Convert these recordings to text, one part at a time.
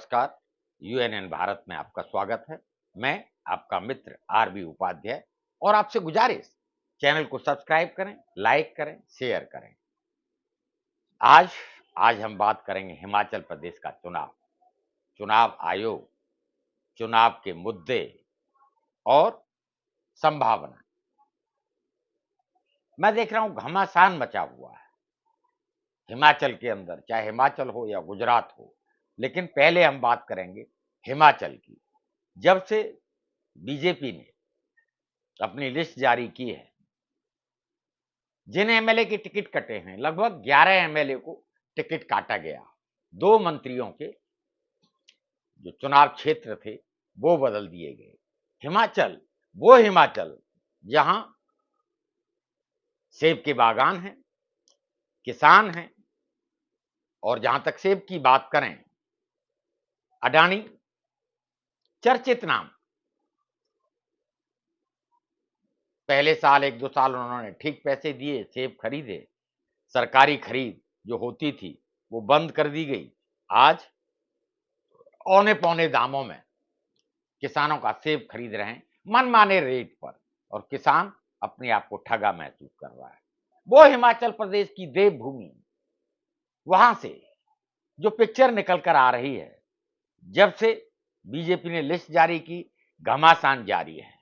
नमस्कार। यूएनएन भारत में आपका स्वागत है। मैं आपका मित्र आरबी उपाध्याय और आपसे गुजारिश, चैनल को सब्सक्राइब करें, लाइक करें, शेयर करें। आज आज हम बात करेंगे हिमाचल प्रदेश का चुनाव, चुनाव आयोग, चुनाव के मुद्दे और संभावना। मैं देख रहा हूं घमासान मचा हुआ है हिमाचल के अंदर, चाहे हिमाचल हो या गुजरात हो। लेकिन पहले हम बात करेंगे हिमाचल की। जब से बीजेपी ने अपनी लिस्ट जारी की है, जिन एमएलए के टिकट कटे हैं, लगभग 11 एमएलए को टिकट काटा गया। 2 मंत्रियों के जो चुनाव क्षेत्र थे वो बदल दिए गए। हिमाचल, वो हिमाचल जहां सेब के बागान हैं, किसान हैं, और जहां तक सेब की बात करें, अडानी चर्चित नाम। पहले साल 1-2 साल उन्होंने ठीक पैसे दिए, सेब खरीदे। सरकारी खरीद जो होती थी वो बंद कर दी गई। आज औने पौने दामों में किसानों का सेब खरीद रहे हैं, मनमाने रेट पर, और किसान अपने आप को ठगा महसूस कर रहा है। वो हिमाचल प्रदेश की देवभूमि, वहां से जो पिक्चर निकल कर आ रही है, जब से बीजेपी ने लिस्ट जारी की, घमासान जारी है।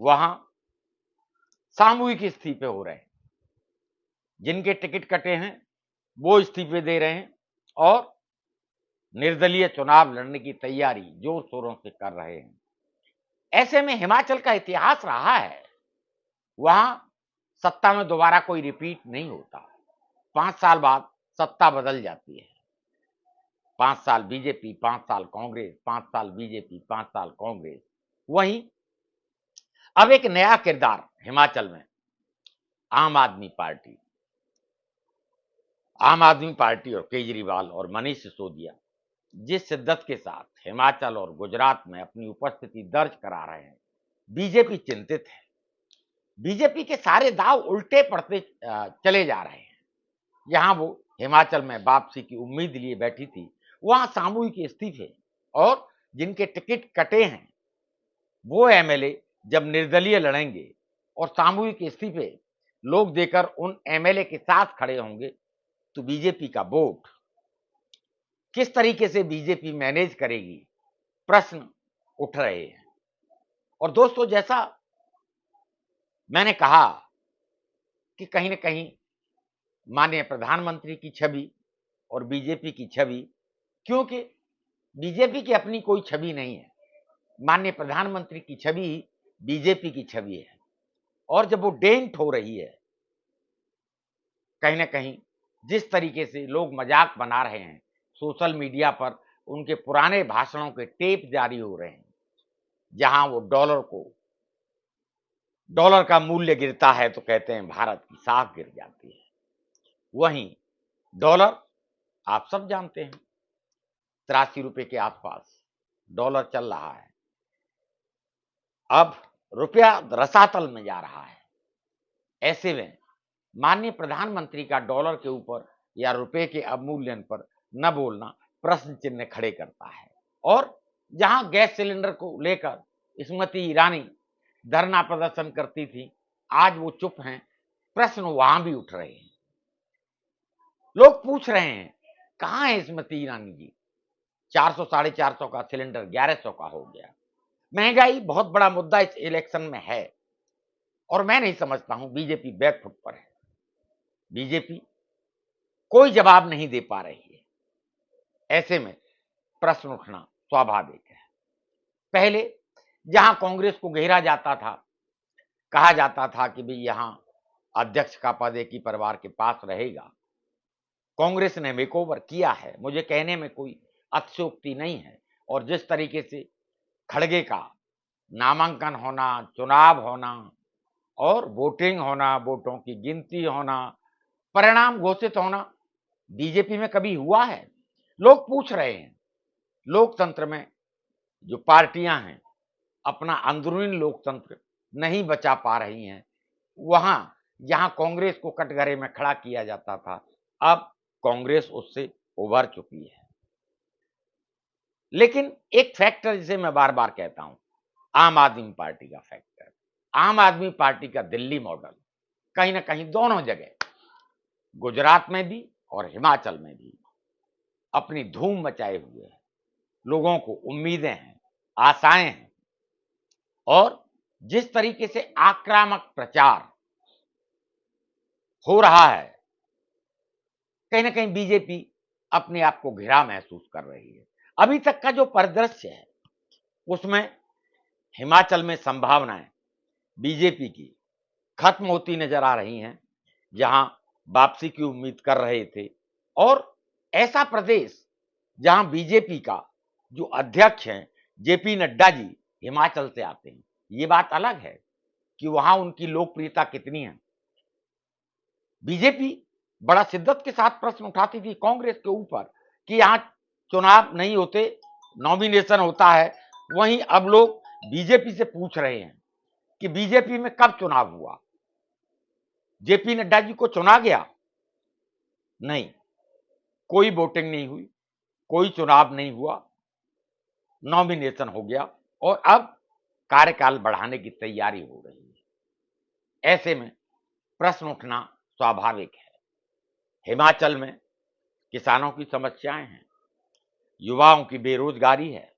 वहां सामूहिक इस्तीफे हो रहे हैं, जिनके टिकट कटे हैं वो इस्तीफे दे रहे हैं और निर्दलीय चुनाव लड़ने की तैयारी जोर शोरों से कर रहे हैं। ऐसे में हिमाचल का इतिहास रहा है, वहां सत्ता में दोबारा कोई रिपीट नहीं होता। 5 साल बाद सत्ता बदल जाती है। 5 साल बीजेपी, 5 साल कांग्रेस, 5 साल बीजेपी, 5 साल कांग्रेस। वहीं अब एक नया किरदार हिमाचल में, आम आदमी पार्टी। आम आदमी पार्टी और केजरीवाल और मनीष सिसोदिया जिस शिद्दत के साथ हिमाचल और गुजरात में अपनी उपस्थिति दर्ज करा रहे हैं, बीजेपी चिंतित है। बीजेपी के सारे दाव उल्टे पड़ते चले जा रहे हैं। जहां वो हिमाचल में वापसी की उम्मीद लिए बैठी थी, वहां सामूहिक इस्तीफे और जिनके टिकट कटे हैं वो एमएलए जब निर्दलीय लड़ेंगे और सामूहिक इस्तीफे लोग देकर उन एमएलए के साथ खड़े होंगे, तो बीजेपी का वोट किस तरीके से बीजेपी मैनेज करेगी, प्रश्न उठ रहे हैं। और दोस्तों, जैसा मैंने कहा कि कहीं न कहीं माननीय प्रधानमंत्री की छवि और बीजेपी की छवि, क्योंकि बीजेपी की अपनी कोई छवि नहीं है, माननीय प्रधानमंत्री की छवि ही बीजेपी की छवि है। और जब वो डेंट हो रही है, कहीं न कहीं जिस तरीके से लोग मजाक बना रहे हैं, सोशल मीडिया पर उनके पुराने भाषणों के टेप जारी हो रहे हैं, जहां वो डॉलर का मूल्य गिरता है तो कहते हैं भारत की साख गिर जाती है। वहीं डॉलर, आप सब जानते हैं, 83 रुपए के आसपास डॉलर चल रहा है। अब रुपया रसातल में जा रहा है। ऐसे में माननीय प्रधानमंत्री का डॉलर के ऊपर या रुपए के अवमूल्यन पर न बोलना प्रश्न चिन्ह खड़े करता है। और जहां गैस सिलेंडर को लेकर स्मृति ईरानी धरना प्रदर्शन करती थी, आज वो चुप हैं, प्रश्न वहां भी उठ रहे हैं। लोग पूछ रहे हैं, कहां है स्मृति ईरानी जी? 400 साढ़े 400 का सिलेंडर 1100 का हो गया। महंगाई बहुत बड़ा मुद्दा इस इलेक्शन में है, और मैं नहीं समझता हूं बीजेपी बैकफुट पर है। बीजेपी कोई जवाब नहीं दे पा रही है। ऐसे में प्रश्न उठना स्वाभाविक है। पहले जहां कांग्रेस को घेरा जाता था, कहा जाता था कि भाई यहां अध्यक्ष का पद एक ही परिवार के पास रहेगा। कांग्रेस ने मेकओवर किया है, मुझे कहने में कोई अतिशयोक्ति नहीं है। और जिस तरीके से खड़गे का नामांकन होना, चुनाव होना और वोटिंग होना, वोटों की गिनती होना, परिणाम घोषित होना, बीजेपी में कभी हुआ है? लोग पूछ रहे हैं। लोकतंत्र में जो पार्टियां हैं, अपना अंदरूनी लोकतंत्र नहीं बचा पा रही हैं। वहां जहां कांग्रेस को कटघरे में खड़ा किया जाता था, अब कांग्रेस उससे उभर चुकी है। लेकिन एक फैक्टर जिसे मैं बार बार कहता हूं, आम आदमी पार्टी का फैक्टर, आम आदमी पार्टी का दिल्ली मॉडल कहीं ना कहीं दोनों जगह, गुजरात में भी और हिमाचल में भी अपनी धूम मचाए हुए है। लोगों को उम्मीदें हैं, आशाएं हैं, और जिस तरीके से आक्रामक प्रचार हो रहा है, कहीं ना कहीं बीजेपी अपने आप को घिरा महसूस कर रही है। अभी तक का जो परिदृश्य है उसमें हिमाचल में संभावनाएं बीजेपी की खत्म होती नजर आ रही हैं, जहां वापसी की उम्मीद कर रहे थे। और ऐसा प्रदेश जहां बीजेपी का जो अध्यक्ष हैं जेपी नड्डा जी हिमाचल से आते हैं, ये बात अलग है कि वहां उनकी लोकप्रियता कितनी है। बीजेपी बड़ा शिद्दत के साथ प्रश्न उठाती थी कांग्रेस के ऊपर कि यहां चुनाव नहीं होते, नॉमिनेशन होता है। वहीं अब लोग बीजेपी से पूछ रहे हैं कि बीजेपी में कब चुनाव हुआ, जेपी नड्डा जी को चुना गया? नहीं, कोई वोटिंग नहीं हुई, कोई चुनाव नहीं हुआ, नॉमिनेशन हो गया और अब कार्यकाल बढ़ाने की तैयारी हो रही है। ऐसे में प्रश्न उठना स्वाभाविक है। हिमाचल में किसानों की समस्याएं हैं, युवाओं की बेरोजगारी है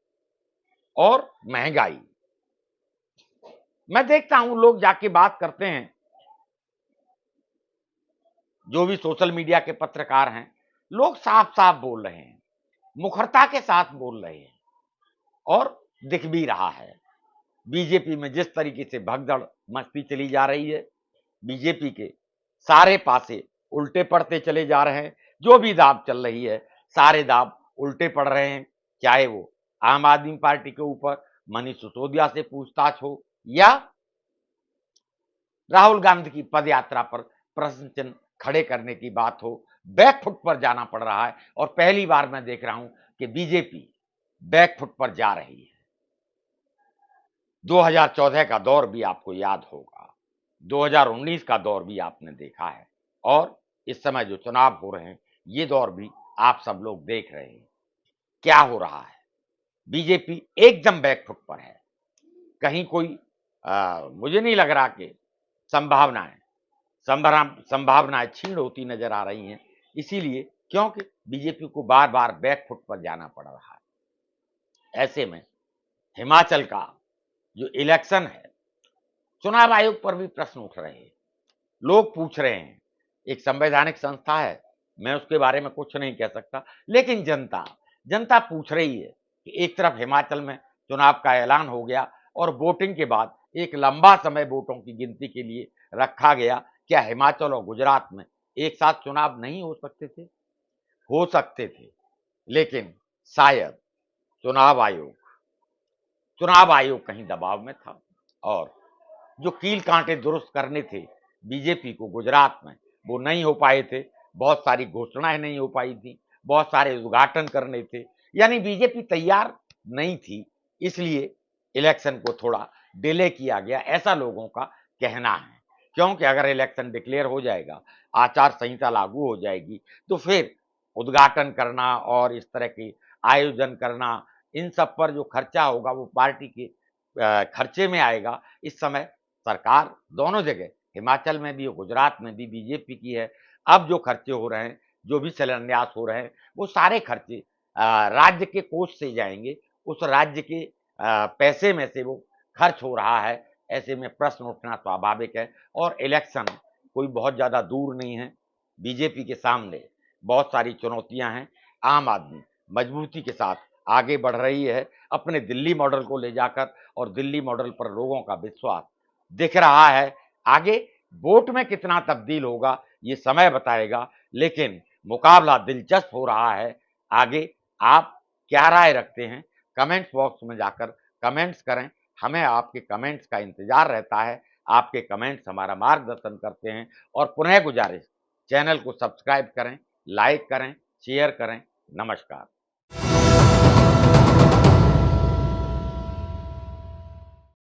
और महंगाई। मैं देखता हूं लोग जाके बात करते हैं, जो भी सोशल मीडिया के पत्रकार हैं, लोग साफ साफ बोल रहे हैं, मुखरता के साथ बोल रहे हैं और दिख भी रहा है। बीजेपी में जिस तरीके से भगदड़ मस्ती चली जा रही है, बीजेपी के सारे पासे उल्टे पड़ते चले जा रहे हैं। जो भी दाव चल रही है, सारे दाव उल्टे पड़ रहे हैं। चाहे वो आम आदमी पार्टी के ऊपर मनीष सिसोदिया से पूछताछ हो या राहुल गांधी की पदयात्रा पर प्रश्न चिन्ह खड़े करने की बात हो, बैकफुट पर जाना पड़ रहा है। और पहली बार मैं देख रहा हूं कि बीजेपी बैकफुट पर जा रही है। 2014 का दौर भी आपको याद होगा, 2019 का दौर भी आपने देखा है और इस समय जो चुनाव हो रहे हैं, ये दौर भी आप सब लोग देख रहे हैं। क्या हो रहा है? बीजेपी एकदम बैकफुट पर है। कहीं कोई मुझे नहीं लग रहा कि संभावनाएं संभावनाएं क्षीण होती नजर आ रही हैं, इसीलिए क्योंकि बीजेपी को बार बार बैकफुट पर जाना पड़ रहा है। ऐसे में हिमाचल का जो इलेक्शन है, चुनाव आयोग पर भी प्रश्न उठ रहे हैं, लोग पूछ रहे हैं। एक संवैधानिक संस्था है, मैं उसके बारे में कुछ नहीं कह सकता, लेकिन जनता पूछ रही है कि एक तरफ हिमाचल में चुनाव का ऐलान हो गया और वोटिंग के बाद एक लंबा समय वोटों की गिनती के लिए रखा गया। क्या हिमाचल और गुजरात में एक साथ चुनाव नहीं हो सकते थे? हो सकते थे, लेकिन शायद चुनाव आयोग कहीं दबाव में था और जो कील कांटे दुरुस्त करने थे बीजेपी को गुजरात में, वो नहीं हो पाए थे। बहुत सारी घोषणाएं नहीं हो पाई थी, बहुत सारे उद्घाटन करने थे, यानी बीजेपी तैयार नहीं थी, इसलिए इलेक्शन को थोड़ा डिले किया गया, ऐसा लोगों का कहना है। क्योंकि अगर इलेक्शन डिक्लेयर हो जाएगा, आचार संहिता लागू हो जाएगी, तो फिर उद्घाटन करना और इस तरह के आयोजन करना, इन सब पर जो खर्चा होगा वो पार्टी के खर्चे में आएगा। इस समय सरकार दोनों जगह, हिमाचल में भी और गुजरात में भी बीजेपी की है। अब जो खर्चे हो रहे हैं, जो भी शिलान्यास हो रहे हैं, वो सारे खर्चे राज्य के कोष से जाएंगे, उस राज्य के पैसे में से वो खर्च हो रहा है। ऐसे में प्रश्न उठना स्वाभाविक है और इलेक्शन कोई बहुत ज्यादा दूर नहीं है। बीजेपी के सामने बहुत सारी चुनौतियां हैं। आम आदमी मजबूती के साथ आगे बढ़ रही है अपने दिल्ली मॉडल को ले जाकर, और दिल्ली मॉडल पर लोगों का विश्वास दिख रहा है। आगे वोट में कितना तब्दील होगा ये समय बताएगा, लेकिन मुकाबला दिलचस्प हो रहा है। आगे आप क्या राय रखते हैं? कमेंट्स बॉक्स में जाकर कमेंट्स करें, हमें आपके कमेंट्स का इंतजार रहता है। आपके कमेंट्स हमारा मार्गदर्शन करते हैं। और पुनः गुजारिश, चैनल को सब्सक्राइब करें, लाइक करें, शेयर करें। नमस्कार।